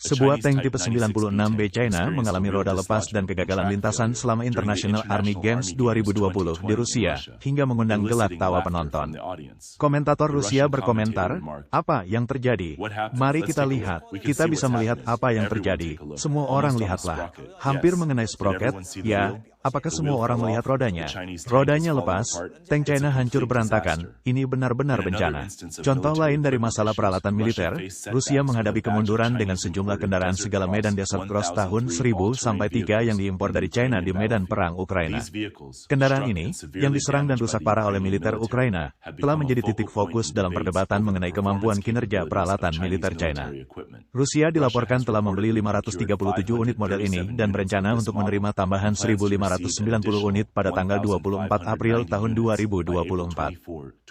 Sebuah tank tipe 96B China mengalami roda lepas dan kegagalan lintasan selama International Army Games 2020 di Rusia, hingga mengundang gelak tawa penonton. Komentator Rusia berkomentar, "Apa yang terjadi? Mari kita lihat. Kita bisa melihat apa yang terjadi. Semua orang lihatlah. Hampir mengenai sproket, ya. Apakah semua orang melihat rodanya? Rodanya lepas, tank China hancur berantakan. Ini benar-benar bencana." Contoh lain dari masalah peralatan militer, Rusia menghadapi kemunduran dengan sejumlah kendaraan segala medan Desert Cross tahun 1000-3 yang diimpor dari China di medan perang Ukraina. Kendaraan ini, yang diserang dan rusak parah oleh militer Ukraina, telah menjadi titik fokus dalam perdebatan mengenai kemampuan kinerja peralatan militer China. Rusia dilaporkan telah membeli 537 unit model ini dan berencana untuk menerima tambahan 1.590 unit pada tanggal 24 April tahun 2024.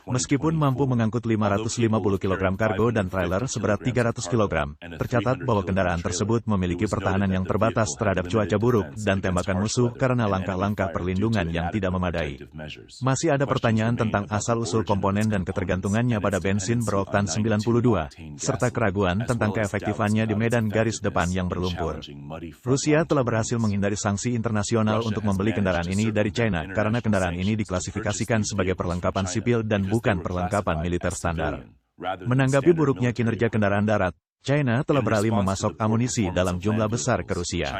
Meskipun mampu mengangkut 550 kg kargo dan trailer seberat 300 kg, tercatat bahwa kendaraan tersebut memiliki pertahanan yang terbatas terhadap cuaca buruk dan tembakan musuh karena langkah-langkah perlindungan yang tidak memadai. Masih ada pertanyaan tentang asal-usul komponen dan ketergantungannya pada bensin beroktan 92, serta keraguan tentang keefektifannya di medan garis depan yang berlumpur. Rusia telah berhasil menghindari sanksi internasional untuk membeli kendaraan ini dari China karena kendaraan ini diklasifikasikan sebagai perlengkapan sipil dan bukan perlengkapan militer standar. Menanggapi buruknya kinerja kendaraan darat, China telah beralih memasok amunisi dalam jumlah besar ke Rusia.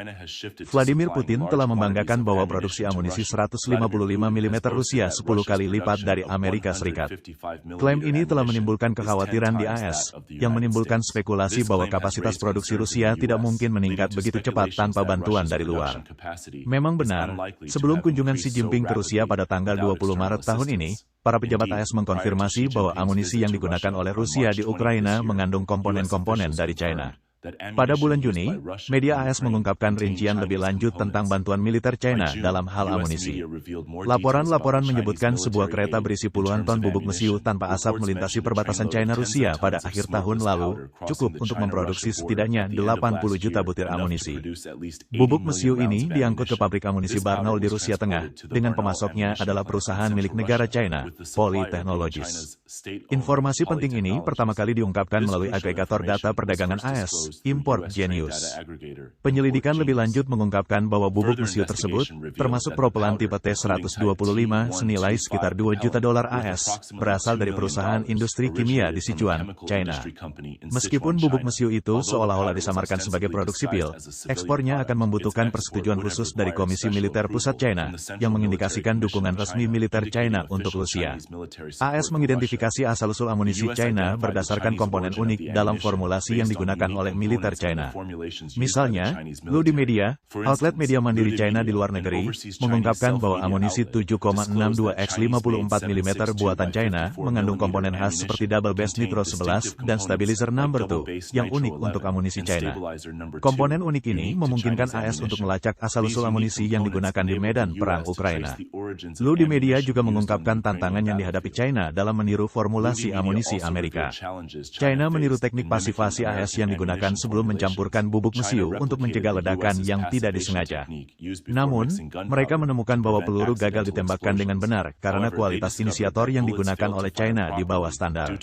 Vladimir Putin telah membanggakan bahwa produksi amunisi 155 mm Rusia 10 kali lipat dari Amerika Serikat. Klaim ini telah menimbulkan kekhawatiran di AS, yang menimbulkan spekulasi bahwa kapasitas produksi Rusia tidak mungkin meningkat begitu cepat tanpa bantuan dari luar. Memang benar, sebelum kunjungan Xi Jinping ke Rusia pada tanggal 20 Maret tahun ini, para pejabat AS mengkonfirmasi bahwa amunisi yang digunakan oleh Rusia di Ukraina mengandung komponen-komponen dari China. Pada bulan Juni, media AS mengungkapkan rincian lebih lanjut tentang bantuan militer China dalam hal amunisi. Laporan-laporan menyebutkan sebuah kereta berisi puluhan ton bubuk mesiu tanpa asap melintasi perbatasan China-Rusia pada akhir tahun lalu, cukup untuk memproduksi setidaknya 80 juta butir amunisi. Bubuk mesiu ini diangkut ke pabrik amunisi Barnaul di Rusia Tengah, dengan pemasoknya adalah perusahaan milik negara China, Poly Technologies. Informasi penting ini pertama kali diungkapkan melalui agregator data perdagangan AS, Import Genius. Penyelidikan lebih lanjut mengungkapkan bahwa bubuk mesiu tersebut, termasuk propelan tipe T-125 senilai sekitar 2 juta dolar AS, berasal dari perusahaan industri kimia di Sichuan, China. Meskipun bubuk mesiu itu seolah-olah disamarkan sebagai produk sipil, ekspornya akan membutuhkan persetujuan khusus dari Komisi Militer Pusat China, yang mengindikasikan dukungan resmi militer China untuk Rusia. AS mengidentifikasi asal-usul amunisi China berdasarkan komponen unik dalam formulasi yang digunakan oleh militer China. Misalnya, Lu di media, outlet media mandiri China di luar negeri, mengungkapkan bahwa amunisi 7,62x54 mm buatan China mengandung komponen khas seperti double bass nitro 11 dan stabilizer number 2, yang unik untuk amunisi China. Komponen unik ini memungkinkan AS untuk melacak asal-usul amunisi yang digunakan di medan perang Ukraina. Lu di media juga mengungkapkan tantangan yang dihadapi China dalam meniru formulasi amunisi Amerika. China meniru teknik pasifasi AS yang digunakan sebelum mencampurkan bubuk mesiu untuk mencegah ledakan yang tidak disengaja. Namun, mereka menemukan bahwa peluru gagal ditembakkan dengan benar karena kualitas inisiator yang digunakan oleh China di bawah standar.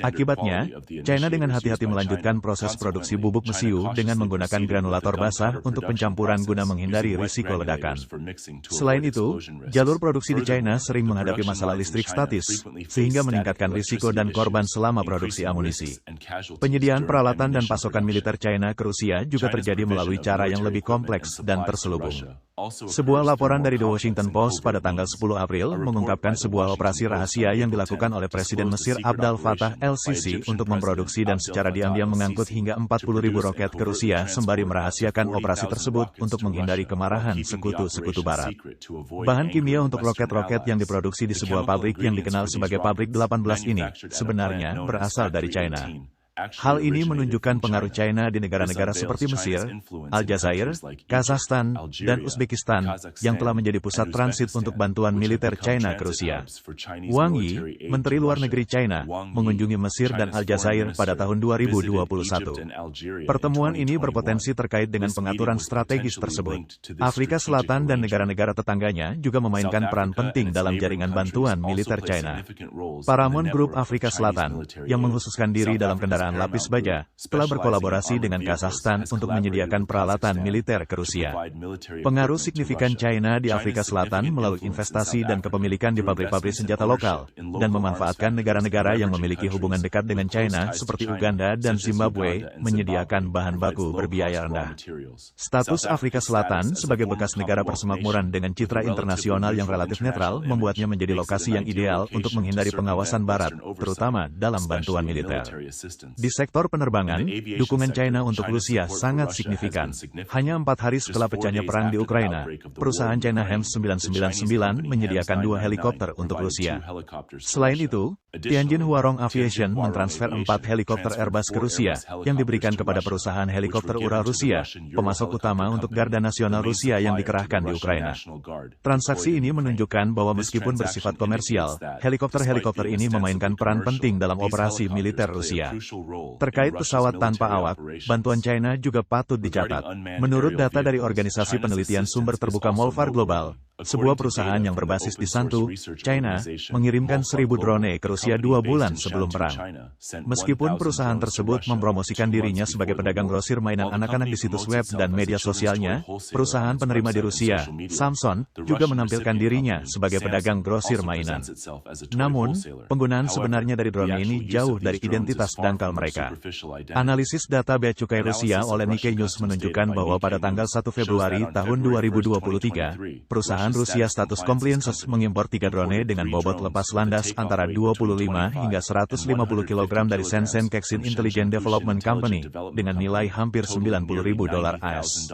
Akibatnya, China dengan hati-hati melanjutkan proses produksi bubuk mesiu dengan menggunakan granulator basah untuk pencampuran guna menghindari risiko ledakan. Selain itu, jalur produksi di China sering menghadapi masalah listrik statis, sehingga meningkatkan risiko dan korban selama produksi amunisi. Penyediaan peralatan dan pasokan militer China ke Rusia juga terjadi melalui cara yang lebih kompleks dan terselubung. Sebuah laporan dari The Washington Post pada tanggal 10 April mengungkapkan sebuah operasi rahasia yang dilakukan oleh Presiden Mesir Abdel Fattah el-Sisi untuk memproduksi dan secara diam-diam mengangkut hingga 40.000 roket ke Rusia sembari merahasiakan operasi tersebut untuk menghindari kemarahan sekutu-sekutu Barat. Bahan kimia untuk roket-roket yang diproduksi di sebuah pabrik yang dikenal sebagai Pabrik 18 ini sebenarnya berasal dari China. Hal ini menunjukkan pengaruh China di negara-negara seperti Mesir, Aljazair, Kazakhstan, dan Uzbekistan, yang telah menjadi pusat transit untuk bantuan militer China ke Rusia. Wang Yi, Menteri Luar Negeri China, mengunjungi Mesir dan Aljazair pada tahun 2021. Pertemuan ini berpotensi terkait dengan pengaturan strategis tersebut. Afrika Selatan dan negara-negara tetangganya juga memainkan peran penting dalam jaringan bantuan militer China. Paramount Group Afrika Selatan, yang mengkhususkan diri dalam kendaraan kendaraan lapis baja, telah berkolaborasi dengan Kazakhstan untuk menyediakan peralatan militer ke Rusia. Pengaruh signifikan China di Afrika Selatan melalui investasi dan kepemilikan di pabrik-pabrik senjata lokal, dan memanfaatkan negara-negara yang memiliki hubungan dekat dengan China seperti Uganda dan Zimbabwe, menyediakan bahan baku berbiaya rendah. Status Afrika Selatan sebagai bekas negara persemakmuran dengan citra internasional yang relatif netral membuatnya menjadi lokasi yang ideal untuk menghindari pengawasan Barat, terutama dalam bantuan militer. Di sektor penerbangan, dukungan China untuk Rusia sangat signifikan. Hanya 4 hari setelah pecahnya perang di Ukraina, perusahaan China HEMS 999 menyediakan 2 helikopter untuk Rusia. Selain itu, Tianjin Huarong Aviation mentransfer 4 helikopter Airbus ke Rusia, yang diberikan kepada perusahaan helikopter Ural Rusia, pemasok utama untuk Garda Nasional Rusia yang dikerahkan di Ukraina. Transaksi ini menunjukkan bahwa meskipun bersifat komersial, helikopter-helikopter ini memainkan peran penting dalam operasi militer Rusia. Terkait pesawat tanpa awak, bantuan China juga patut dicatat. Menurut data dari Organisasi Penelitian Sumber Terbuka Molfar Global, sebuah perusahaan yang berbasis di Santu, China, mengirimkan 1.000 drone ke Rusia 2 bulan sebelum perang. Meskipun perusahaan tersebut mempromosikan dirinya sebagai pedagang grosir mainan anak-anak di situs web dan media sosialnya, perusahaan penerima di Rusia, Samsung, juga menampilkan dirinya sebagai pedagang grosir mainan. Namun, penggunaan sebenarnya dari drone ini jauh dari identitas dangkal mereka. Analisis data bea cukai Rusia oleh Nikkei News menunjukkan bahwa pada tanggal 1 Februari tahun 2023, perusahaan Rusia Status Compliance mengimpor 3 drone dengan bobot lepas landas antara 25 hingga 150 kg dari Shenzhen Kexin Intelligent Development Company dengan nilai hampir $90.000 AS.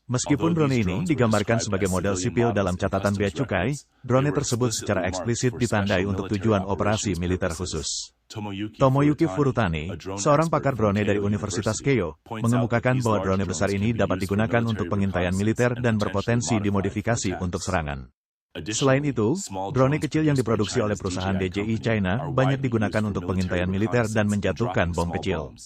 Meskipun drone ini digambarkan sebagai model sipil dalam catatan bea cukai, drone tersebut secara eksplisit ditandai untuk tujuan operasi militer khusus. Tomoyuki Furutani, seorang pakar drone dari Universitas Keio, mengemukakan bahwa drone besar ini dapat digunakan untuk pengintaian militer dan berpotensi dimodifikasi untuk serangan. Selain itu, drone kecil yang diproduksi oleh perusahaan DJI China banyak digunakan untuk pengintaian militer dan menjatuhkan bom kecil.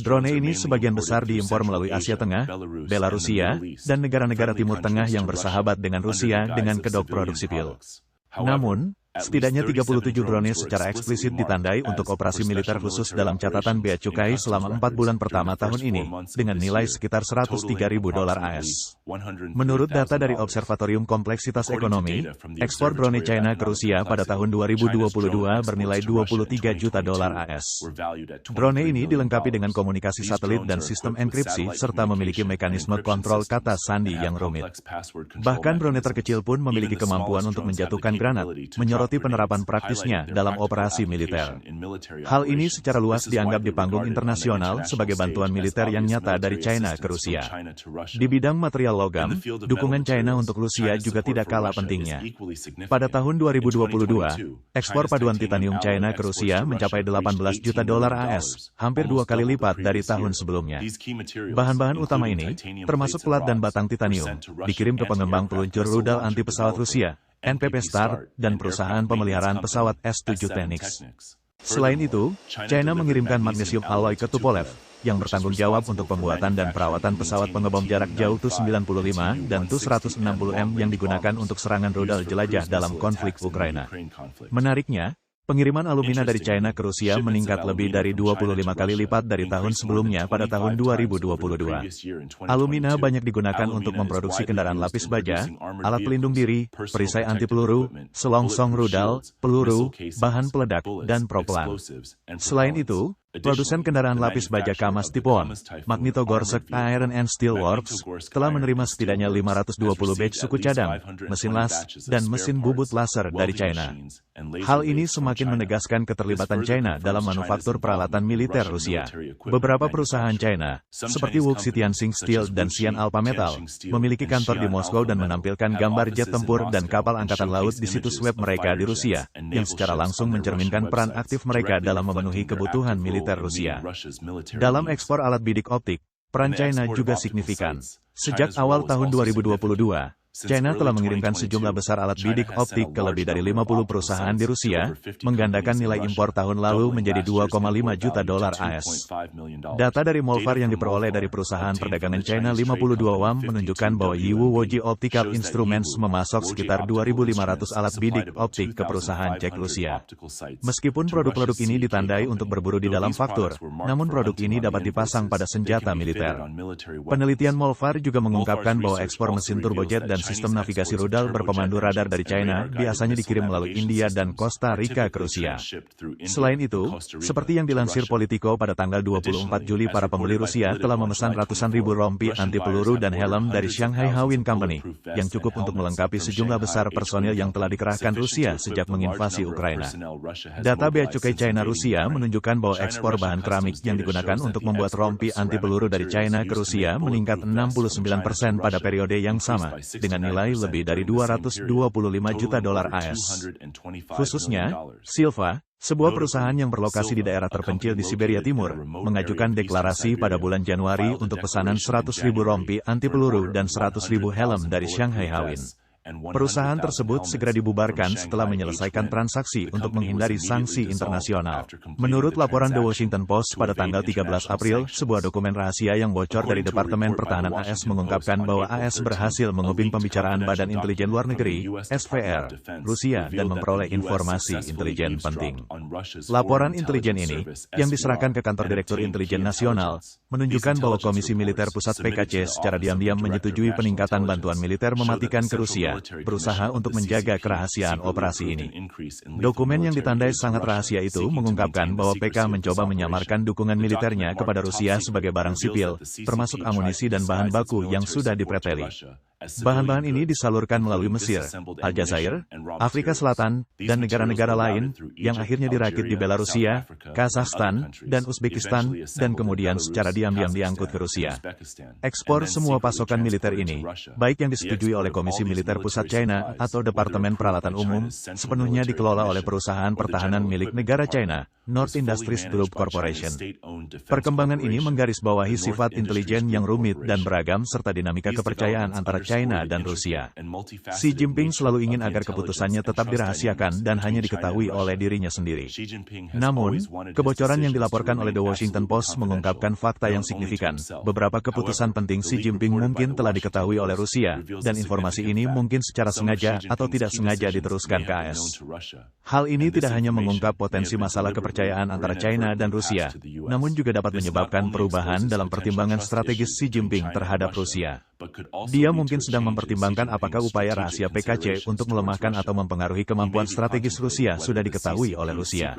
Drone ini sebagian besar diimpor melalui Asia Tengah, Belarusia, dan negara-negara Timur Tengah yang bersahabat dengan Rusia dengan kedok produk sipil. Namun, setidaknya 37 drone secara eksplisit ditandai untuk operasi militer khusus dalam catatan bea cukai selama 4 bulan pertama tahun ini, dengan nilai sekitar $103.000 AS. Menurut data dari Observatorium Kompleksitas Ekonomi, ekspor drone China ke Rusia pada tahun 2022 bernilai $23 juta AS. Drone ini dilengkapi dengan komunikasi satelit dan sistem enkripsi, serta memiliki mekanisme kontrol kata sandi yang rumit. Bahkan drone terkecil pun memiliki kemampuan untuk menjatuhkan granat, menyoroti penerapan praktisnya dalam operasi militer. Hal ini secara luas dianggap di panggung internasional sebagai bantuan militer yang nyata dari China ke Rusia. Di bidang material logam, dukungan China untuk Rusia juga tidak kalah pentingnya. Pada tahun 2022, ekspor paduan titanium China ke Rusia mencapai $18 juta AS, hampir 2 kali lipat dari tahun sebelumnya. Bahan-bahan utama ini, termasuk pelat dan batang titanium, dikirim ke pengembang peluncur rudal anti pesawat Rusia, NPP Star, dan perusahaan pemeliharaan pesawat S-7 Technics. Selain itu, China mengirimkan magnesium alloy ke Tupolev, yang bertanggung jawab untuk pembuatan dan perawatan pesawat pengebom jarak jauh Tu-95 dan Tu-160M yang digunakan untuk serangan rudal jelajah dalam konflik Ukraina. Menariknya, pengiriman alumina dari China ke Rusia meningkat lebih dari 25 kali lipat dari tahun sebelumnya pada tahun 2022. Alumina banyak digunakan untuk memproduksi kendaraan lapis baja, alat pelindung diri, perisai anti peluru, selongsong rudal, peluru, bahan peledak, dan propellan. Selain itu, produsen kendaraan lapis baja Kamaz Tipuon, Magnitogorsk Iron and Steel Works, telah menerima setidaknya 520 batch suku cadang, mesin las, dan mesin bubut laser dari China. Hal ini semakin menegaskan keterlibatan China dalam manufaktur peralatan militer Rusia. Beberapa perusahaan China, seperti Wuxi Tianxing Steel dan Xi'an Alpha Metal, memiliki kantor di Moskow dan menampilkan gambar jet tempur dan kapal angkatan laut di situs web mereka di Rusia, yang secara langsung mencerminkan peran aktif mereka dalam memenuhi kebutuhan militer Rusia. Dalam ekspor alat bidik optik, peran China juga signifikan. Sejak awal tahun 2022, China telah mengirimkan sejumlah besar alat bidik optik ke lebih dari 50 perusahaan di Rusia, menggandakan nilai impor tahun lalu menjadi 2,5 juta dolar AS. Data dari Molfar yang diperoleh dari perusahaan perdagangan China 52 WAM menunjukkan bahwa Yiwu Woji Optical Instruments memasok sekitar 2.500 alat bidik optik ke perusahaan Cek Rusia. Meskipun produk-produk ini ditandai untuk berburu di dalam faktur, namun produk ini dapat dipasang pada senjata militer. Penelitian Molfar juga mengungkapkan bahwa ekspor mesin turbojet dan sistem navigasi rudal berpemandu radar dari China biasanya dikirim melalui India dan Costa Rica ke Rusia. Selain itu, seperti yang dilansir Politico pada tanggal 24 Juli, para pembeli Rusia telah memesan ratusan ribu rompi anti peluru dan helm dari Shanghai Hawin Company, yang cukup untuk melengkapi sejumlah besar personil yang telah dikerahkan Rusia sejak menginvasi Ukraina. Data Bea Cukai China Rusia menunjukkan bahwa ekspor bahan keramik yang digunakan untuk membuat rompi anti peluru dari China ke Rusia meningkat 69% pada periode yang sama, dengan nilai lebih dari 225 juta dolar AS. Khususnya, Silva, sebuah perusahaan yang berlokasi di daerah terpencil di Siberia Timur, mengajukan deklarasi pada bulan Januari untuk pesanan 100.000 rompi anti peluru dan 100.000 helm dari Shanghai Hawin. Perusahaan tersebut segera dibubarkan setelah menyelesaikan transaksi untuk menghindari sanksi internasional. Menurut laporan The Washington Post pada tanggal 13 April, sebuah dokumen rahasia yang bocor dari Departemen Pertahanan AS mengungkapkan bahwa AS berhasil menguping pembicaraan Badan Intelijen Luar Negeri, SVR, Rusia dan memperoleh informasi intelijen penting. Laporan intelijen ini, yang diserahkan ke kantor Direktur Intelijen Nasional, menunjukkan bahwa Komisi Militer Pusat PKC secara diam-diam menyetujui peningkatan bantuan militer mematikan ke Rusia, berusaha untuk menjaga kerahasiaan operasi ini. Dokumen yang ditandai sangat rahasia itu mengungkapkan bahwa PK mencoba menyamarkan dukungan militernya kepada Rusia sebagai barang sipil, termasuk amunisi dan bahan baku yang sudah dipreteli. Bahan-bahan ini disalurkan melalui Mesir, Aljazair, Afrika Selatan, dan negara-negara lain, yang akhirnya dirakit di Belarusia, Kazakhstan, dan Uzbekistan, dan kemudian secara diam-diam diangkut ke Rusia. Ekspor semua pasokan militer ini, baik yang disetujui oleh Komisi Militer Pusat China atau Departemen Peralatan Umum, sepenuhnya dikelola oleh perusahaan pertahanan milik negara China, North Industries Group Corporation. Perkembangan ini menggarisbawahi sifat intelijen yang rumit dan beragam serta dinamika kepercayaan antara China dan Rusia. Xi Jinping selalu ingin agar keputusannya tetap dirahasiakan dan hanya diketahui oleh dirinya sendiri. Namun, kebocoran yang dilaporkan oleh The Washington Post mengungkapkan fakta yang signifikan. Beberapa keputusan penting Xi Jinping mungkin telah diketahui oleh Rusia, dan informasi ini mungkin secara sengaja atau tidak sengaja diteruskan ke AS. Hal ini tidak hanya mengungkap potensi masalah kepercayaan antara China dan Rusia, namun juga dapat menyebabkan perubahan dalam pertimbangan strategis Xi Jinping terhadap Rusia. Dia mungkin sedang mempertimbangkan apakah upaya rahasia PKC untuk melemahkan atau mempengaruhi kemampuan strategis Rusia sudah diketahui oleh Rusia.